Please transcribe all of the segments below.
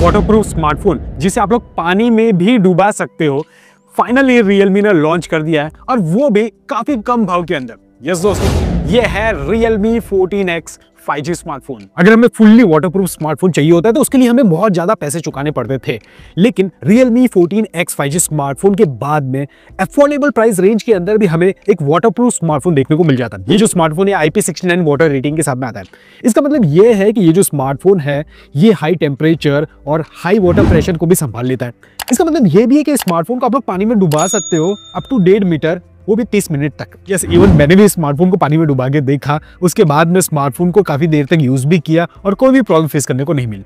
Waterproof smartphone जिसे आप लोग पानी में भी डुबा सकते हो, फाइनली Realme ने लॉन्च कर दिया है और वो भी काफी कम भाव के अंदर। यस दोस्तों, ये है Realme 14X 5G स्मार्टफोन। अगर हमें फुल्ली वाटरप्रूफ स्मार्टफोन चाहिए होता है तो उसके लिए हमें बहुत ज्यादा पैसे चुकाने पड़ते थे, लेकिन Realme 14X 5G स्मार्टफोन के बाद में अफोर्डेबल प्राइस रेंज के अंदर भी हमें एक वाटरप्रूफ स्मार्टफोन देखने को मिल जाता है। ये जो स्मार्टफोन है IP69 वाटर रेटिंग के साथ में आता है। इसका मतलब ये है कि ये जो स्मार्टफोन है ये हाई टेम्परेचर और हाई वाटर प्रेशर को भी संभाल लेता है। इसका मतलब ये भी है कि स्मार्टफोन को आप लोग पानी में डुबा सकते हो अप टू 1.5 मीटर, वो भी 30 मिनट तक। यस, इवन मैंने भी स्मार्टफोन को पानी में डुबा के देखा, उसके बाद में स्मार्टफोन को काफी देर तक यूज भी किया और कोई भी प्रॉब्लम फेस करने को नहीं मिली।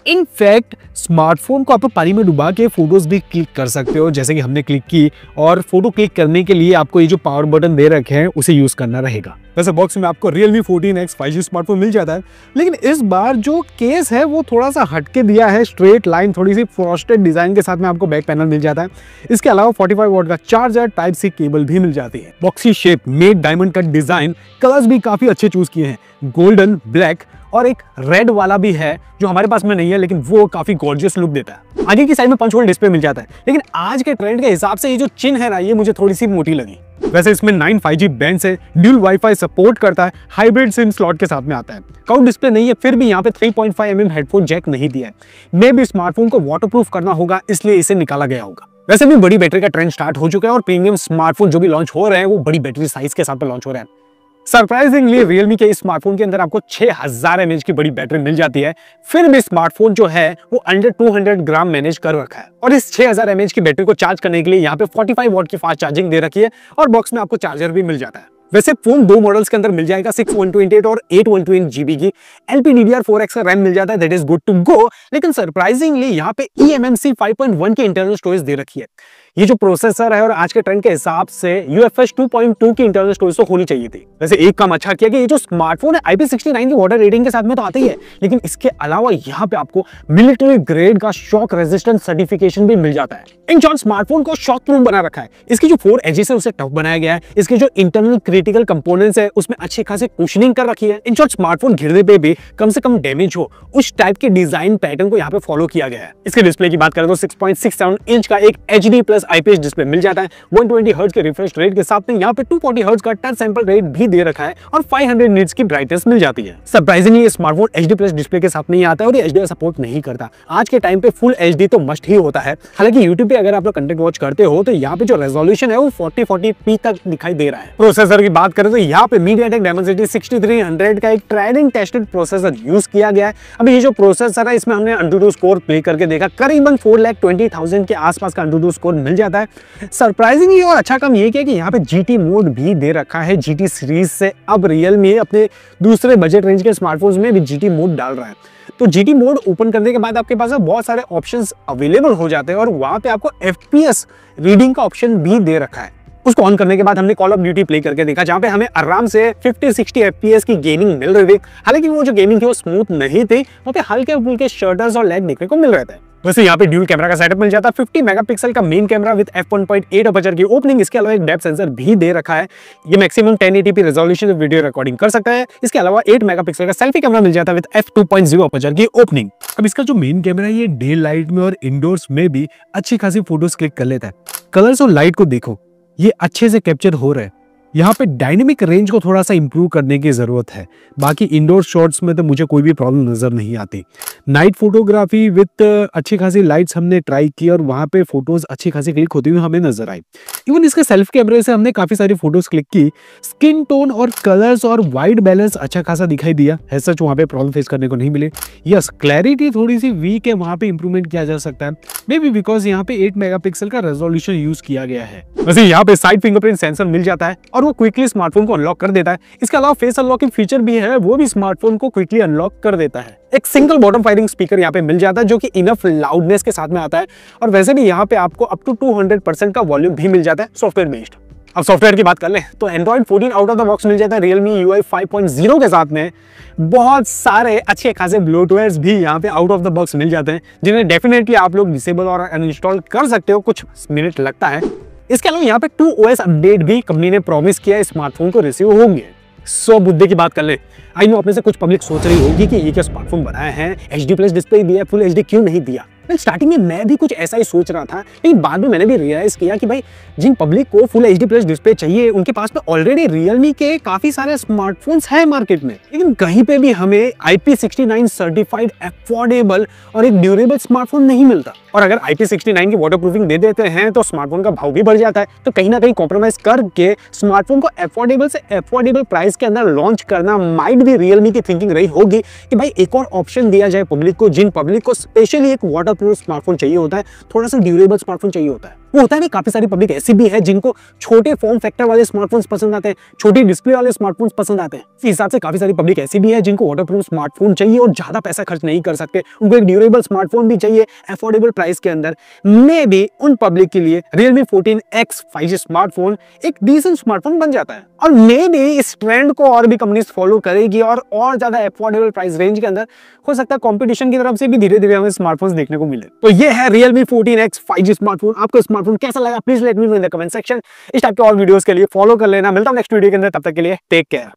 इनफैक्ट स्मार्टफोन को आप पानी में डुबा के फोटोज भी क्लिक कर सकते हो, जैसे कि हमने क्लिक की, और फोटो क्लिक करने के लिए आपको ये जो पावर बटन दे रखे हैं उसे यूज करना रहेगा। वैसे बॉक्स में आपको Realme 14X 5G स्मार्टफोन मिल जाता है, लेकिन इस बार जो केस है वो थोड़ा सा हटके दिया है। स्ट्रेट लाइन, थोड़ी सी फ्रॉस्टेड डिजाइन के साथ में आपको बैक पैनल मिल जाता है। इसके अलावा 45 वॉट का चार्जर, टाइप सी केबल भी मिल जाती है। Boxy shape, made diamond cut design, colours भी काफी अच्छे चूज किए हैं, गोल्डन, ब्लैक और एक रेड वाला भी है जो हमारे पास में नहीं है, लेकिन वो काफी गॉर्जियस लुक देता है। आगे की साइड में 5 वोल्ट डिस्प्ले मिल जाता है, लेकिन आज के ट्रेंड के हिसाब से ये जो चिन्ह है ना, ये मुझे थोड़ी सी मोटी लगी। वैसे इसमें 9 5G बैंड से ड्यूल वाईफाई सपोर्ट करता है, हाइब्रिड सिम स्लॉट के साथ में आता है। कर्व डिस्प्ले नहीं है, फिर भी यहाँ पे 3.5 mm हेडफोन जैक नहीं दिया है। मे भी स्मार्टफोन को वाटरप्रूफ करना होगा, इसलिए इसे निकाला गया होगा। वैसे भी बड़ी बैटरी का ट्रेंड स्टार्ट हो चुका है और प्रीमियम स्मार्टफोन जो भी लॉन्च हो रहे हैं वो बड़ी बैटरी साइज के साथ लॉन्च हो रहे हैं। सरप्राइजिंगली Realme के इस स्मार्टफोन के अंदर आपको 6000 mAh की बड़ी बैटरी मिल जाती है, फिर भी स्मार्टफोन जो है वो अंडर 200 ग्राम मैनेज कर रखा है। और इस 6000 mAh की बैटरी को चार्ज करने के लिए यहाँ पे 45 वॉट की फास्ट चार्जिंग दे रखी है और बॉक्स में आपको चार्जर भी मिल जाता है। वैसे फोन दो मॉडल्स के अंदर मिल जाएगा, 6128 और 8128 GB की LPDDR4X का रैम मिल जाता है, that is good to go. लेकिन सरप्राइजिंगली यहाँ पे eMMC 5.1 की इंटरनल स्टोरेज दे रखी है। ये जो प्रोसेसर है और आज के ट्रेंड के हिसाब से UFS 2.2 की इंटरनल स्टोरेज तो होनी चाहिए थी। वैसे एक काम अच्छा किया कि ये जो स्मार्टफोन है IP69 की वाटर रेटिंग के साथ में तो आता ही है, लेकिन इसके अलावा यहाँ पे आपको मिलिट्री ग्रेड का शॉक रेजिस्टेंट सर्टिफिकेशन भी मिल जाता है। इन शॉर्ट स्मार्टफोन को शॉक प्रूफ बना रखा है। इसकी जो 4 एजेस है उसे टफ बनाया गया है। इसके जो इंटरनल क्रिटिकल कंपोनेंट्स है उसमें अच्छी खासी कुशनिंग कर रखी है। इन शॉर्ट स्मार्टफोन गिरने पे भी कम से कम डैमेज हो उस टाइप के डिजाइन पैटर्न को यहाँ पे फॉलो किया गया है। इसके डिस्प्ले की बात करें तो 6.67 इंच का एक HD प्लस IPS डिस्प्ले मिल जाता है। 120 हर्ट्ज के रिफ्रेश रेट के साथ में यहाँ पे 240 हर्ट्ज का टच सैंपल रेट भी दे रखा है और 500 निट्स की ब्राइटनेस मिल जाती है। सरप्राइजिंगली ये स्मार्टफोन HD प्लस डिस्प्ले के साथ नहीं आता है और ये HDR सपोर्ट नहीं करता। आज के टाइम पे फुल HD तो मस्ट ही होता है। हालांकि YouTube पे अगर आप लोग कंटेंट वॉच करते हो तो यहाँ पे जो रेजोल्यूशन है वो 4040p तक दिखाई दे रहा है। प्रोसेसर की बात करें तो यहाँ पे MediaTek Dimensity 6300 का एक tried and tested processor use किया गया है। अभी ये जो प्रोसेसर है इसमें हमने AnTuTu स्कोर प्ले करके देखा, करीबन 4,20,000 के आसपास का AnTuTu स्कोर मिल जाता है। सरप्राइजिंगली और अच्छा काम ये किया कि यहाँ पे GT मोड भी दे रखा है। GT सीरीज से अब Realme अपने दूसरे बजट रेंज के स्मार्टफोन्स में भी GT मोड डाल रहा है। तो GT मोड ओपन करने के बाद आपके पास बहुत सारे ऑप्शंस अवेलेबल हो जाते हैं और वहां पे आपको FPS रीडिंग का ऑप्शन भी दे रखा है। उसको ऑन करने के बाद हमने कॉल ऑफ ड्यूटी प्ले करके देखा, जहां पे हमें आराम से 50-60 FPS की गेमिंग मिल रही थी। हालांकि वो जो गेमिंग थी वो स्मूथ नहीं थी, वहाँ पे हल्के फुल्के शटर्स और लैग देखने को मिल रहे थे। वैसे यहाँ पे ड्यूल कैमरा का सेटअप मिल जाता है। 50 मेगापिक्सल का main camera with f1.8 aperture की ओपनिंग। इसके अलावा एक डेप्थ सेंसर भी दे रखा है। ये maximum 1080p resolution video recording कर सकता है। इसके अलावा 8 मेगापिक्सल का सेल्फी कैमरा मिल जाता है विद f2.0 अपर्चर की ओपनिंग। अब इसका जो मेन कैमरा है ये डे लाइट में और इंडोर्स में भी अच्छी खासी फोटोज क्लिक कर लेता है। कलर्स और लाइट को देखो, ये अच्छे से कैप्चर हो रहे हैं। यहाँ पे डायनेमिक रेंज को थोड़ा सा इंप्रूव करने की जरूरत है। बाकी इंडोर शॉट्स में तो मुझे कोई भी प्रॉब्लम नजर नहीं आती। नाइट फोटोग्राफी विद अच्छी खासी लाइट्स हमने ट्राई की और वहां पे फोटोज अच्छी खासी क्लिक होती हुई हमें नजर आई। इवन इसके सेल्फ कैमरे से हमने काफी सारी फोटोज क्लिक की। स्किन टोन और कलर्स और वाइट बैलेंस अच्छा खासा दिखाई दिया है। सच वहां पे प्रॉब्लम फेस करने को नहीं मिले। यस, क्लैरिटी थोड़ी सी वीक है, वहां पे इंप्रूवमेंट किया जा सकता है, मे बी बिकॉज यहाँ पे 8 मेगापिक्सल का रेजोल्यूशन यूज किया गया है। वैसे यहाँ पे साइड फिंगरप्रिंट सेंसर मिल जाता है और वो क्विकली स्मार्टफोन को अनलॉक कर देता है। इसके अलावा फेस अनलॉकिंग फीचर भी है, वो भी स्मार्टफोन को क्विकली अनलॉक कर देता है। एक सिंगल बॉटम फायरिंग स्पीकर यहाँ पे मिल जाता है जो कि इनफ लाउडनेस के साथ में आता है और वैसे भी यहाँ पे आपको अप टू 200% का वॉल्यूम भी मिल जाता है सॉफ्टवेयर बेस्ड। अब सॉफ्टवेयर की बात कर लें तो Android 14 out of the box मिल जाता है Realme UI 5.0 के साथ में। बहुत सारे अच्छे खासे ब्लोटवेयर्स भी यहाँ पे आउट ऑफ द बॉक्स मिल जाते हैं, जिन्हें डेफिनेटली आप लोग डिसेबल और अनइंस्टॉल कर सकते हो, कुछ मिनट लगता है। इसके अलावा यहाँ पे 2OS अपडेट भी कंपनी ने प्रॉमिस किया है स्मार्टफोन को रिसीव होंगे। सो मुद्दे की बात कर ले। आई नो अपने से कुछ पब्लिक सोच रही होगी कि ये क्या स्मार्टफोन बनाया है, HD प्लस डिस्प्ले दिया, फुल HD क्यों नहीं दिया। स्टार्टिंग में मैं भी कुछ ऐसा ही सोच रहा था, लेकिन बाद में मैंने भी रियलाइज किया कि भाई जिन पब्लिक को फुल HD प्लस डिस्प्ले चाहिए उनके पास में ऑलरेडी Realme के काफी सारे स्मार्टफोन्स हैं मार्केट में, लेकिन कहीं पे भी हमें IP69 सर्टिफाइड अफोर्डेबल और एक ड्यूरेबल स्मार्टफोन नहीं मिलता। और अगर IP69 की वाटरप्रूफिंग दे देते हैं तो स्मार्टफोन का भाव भी बढ़ जाता है। तो कहीं ना कहीं कॉम्प्रोमाइज करके स्मार्टफोन को अफोर्डेबल से अफोर्डेबल प्राइस के अंदर लॉन्च करना माइट भी Realme की थिंकिंग रही होगी कि भाई एक और ऑप्शन दिया जाए पब्लिक को, जिन पब्लिक को स्पेशली एक वाटरप्रूफ स्मार्टफोन चाहिए होता है, थोड़ा सा ड्यूरेबल स्मार्टफोन चाहिए होता है। वो होता है ना, काफी सारी पब्लिक ऐसी भी है जिनको छोटे फॉर्म फैक्टर वाले स्मार्टफोन्स पसंद आते हैं, छोटी डिस्प्ले वाले स्मार्टफोन्स पसंद आते हैं। इस हिसाब से काफी सारी पब्लिक ऐसी भी है जिनको वाटरप्रूफ स्मार्टफोन चाहिए और ज्यादा पैसा खर्च नहीं कर सकते, उनको एक ड्यूरेबल स्मार्टफोन भी चाहिए अफोर्डेबल प्राइस के अंदर। मे बी उन पब्लिक के लिए Realme 14X 5G स्मार्टफोन एक डिसेंट स्मार्टफोन बन जाता है। और मे बी इस ट्रेंड को और भी कंपनीज फॉलो करेगी और ज्यादा अफोर्डेबल प्राइस रेंज के अंदर हो सकता है कंपटीशन की तरफ से भी धीरे धीरे हमें स्मार्टफोन्स देखने को मिले। तो ये है Realme 14X 5G स्मार्टफोन। आपको स्मार्टफोन कैसा लगा please let me know in the comment section. इस टाइप के और वीडियोस के लिए फॉलो कर लेना। मिलता हूं नेक्स्ट वीडियो के अंदर, तब तक के लिए टेक केयर।